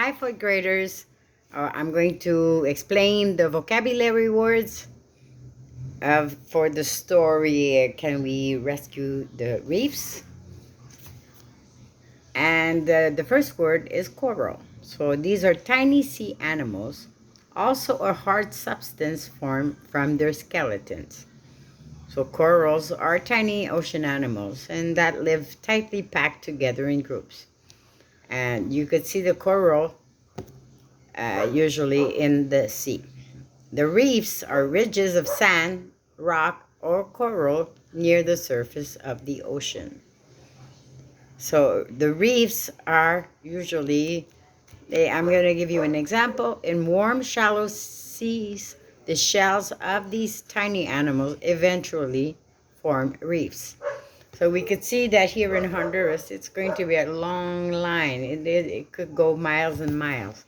Hi, fourth graders. I'm going to explain the vocabulary words for the story Can We Rescue the Reefs? And the first word is coral. So these are tiny sea animals, also a hard substance formed from their skeletons. So corals are tiny ocean animals and that live tightly packed together in groups. And you could see the coral usually in the sea. The reefs are ridges of sand, rock, or coral near the surface of the ocean. So the reefs are usually, I'm going to give you an example. In warm, shallow seas, the shells of these tiny animals eventually form reefs. So we could see that here in Honduras, it's going to be a long line. It could go miles and miles.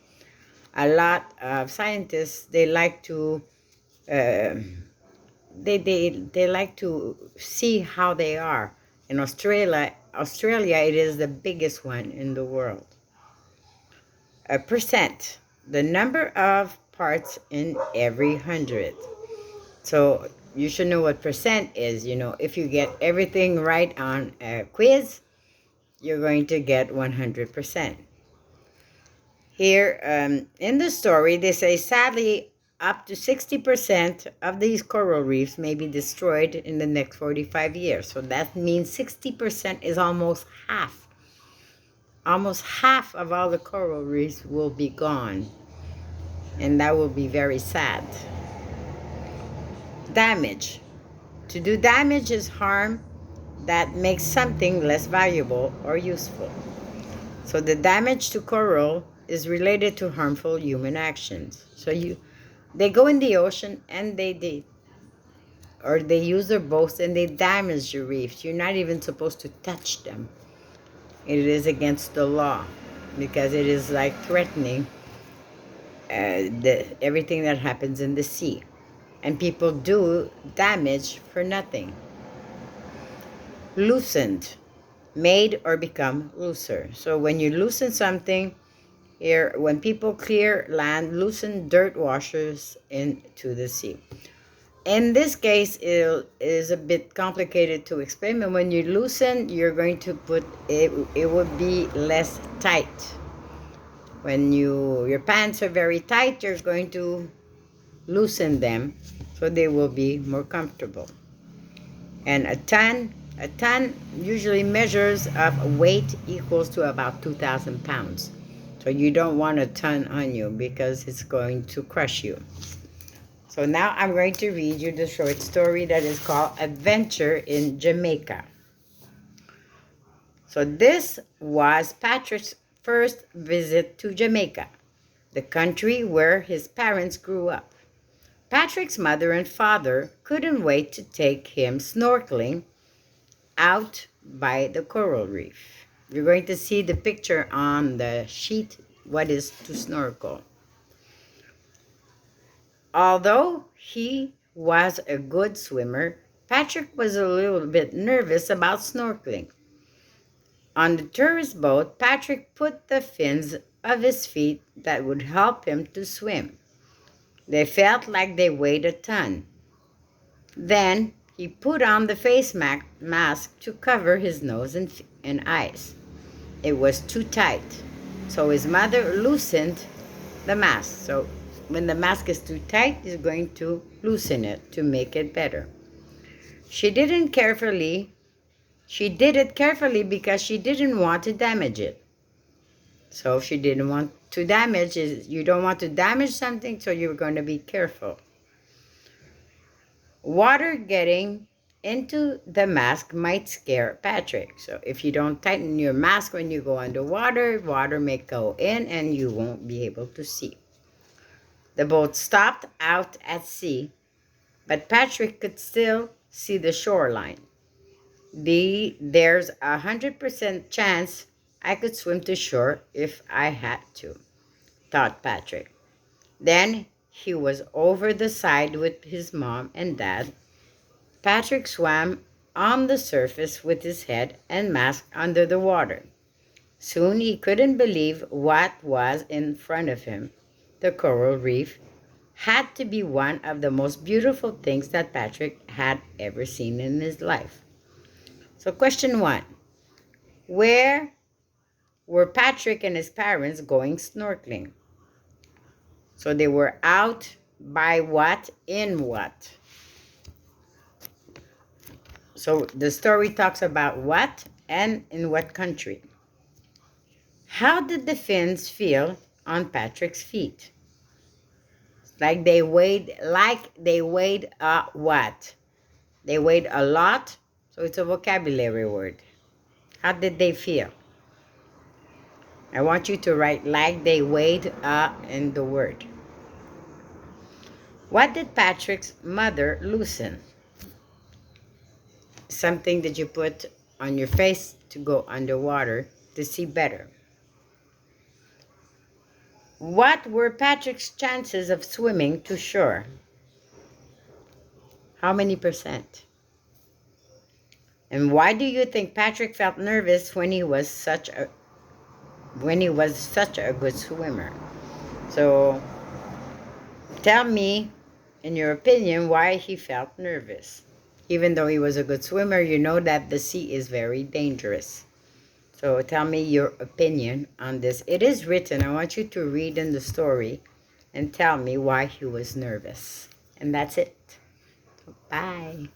A lot of scientists, they like to uh, they like to see how they are. In Australia, it is the biggest one in the world. A percent, the number of parts in every 100. So you should know what percent is. You know, if you get everything right on a quiz, you're going to get 100%. Here in the story, they say, sadly, up to 60% of these coral reefs may be destroyed in the next 45 years. So that means 60% is almost half. Almost half of all the coral reefs will be gone. And that will be very sad. Damage. To do damage is harm that makes something less valuable or useful. So the damage to coral is related to harmful human actions. So they go in the ocean and they use their boats and they damage the reefs. You're not even supposed to touch them. It is against the law because it is like threatening everything that happens in the sea. And people do damage for nothing. Loosened, made or become looser. So when you loosen something, here, when people clear land, loosen dirt washers into the sea. In this case, it is a bit complicated to explain, but when you loosen, you're going to put it, it would be less tight. When your pants are very tight, you're going to loosen them so they will be more comfortable. And a ton usually measures of weight equals to about 2,000 pounds. So you don't want a ton on you because it's going to crush you. So now I'm going to read you the short story that is called Adventure in Jamaica. So this was Patrick's first visit to Jamaica, the country where his parents grew up. Patrick's mother and father couldn't wait to take him snorkeling out by the coral reef. You're going to see the picture on the sheet, what is to snorkel. Although he was a good swimmer, Patrick was a little bit nervous about snorkeling. On the tourist boat, Patrick put the fins of his feet that would help him to swim. They felt like they weighed a ton. Then he put on the face mask to cover his nose and eyes. It was too tight, so his mother loosened the mask. So when the mask is too tight, he's going to loosen it to make it better. She did it carefully because she didn't want to damage it. So she didn't want to damage it. You don't want to damage something, so you're going to be careful. Water getting into the mask might scare Patrick. So if you don't tighten your mask when you go underwater, water may go in and you won't be able to see. The boat stopped out at sea, but Patrick could still see the shoreline. There's 100% chance I could swim to shore if I had to, thought Patrick. Then he was over the side with his mom and dad. Patrick swam on the surface with his head and mask under the water. Soon he couldn't believe what was in front of him. The coral reef had to be one of the most beautiful things that Patrick had ever seen in his life. So question 1. Where were Patrick and his parents going snorkeling? So they were out by what? In what? So the story talks about what and in what country. How did the fins feel on Patrick's feet? Like they weighed a what? They weighed a lot, so it's a vocabulary word. How did they feel? I want you to write like they weighed in the word. What did Patrick's mother loosen? Something that you put on your face to go underwater to see better. What were Patrick's chances of swimming to shore? How many percent? And why do you think Patrick felt nervous when he was such a good swimmer? So tell me, in your opinion, why he felt nervous. Even though he was a good swimmer, you know that the sea is very dangerous. So tell me your opinion on this. It is written. I want you to read in the story and tell me why he was nervous. And that's it. Bye.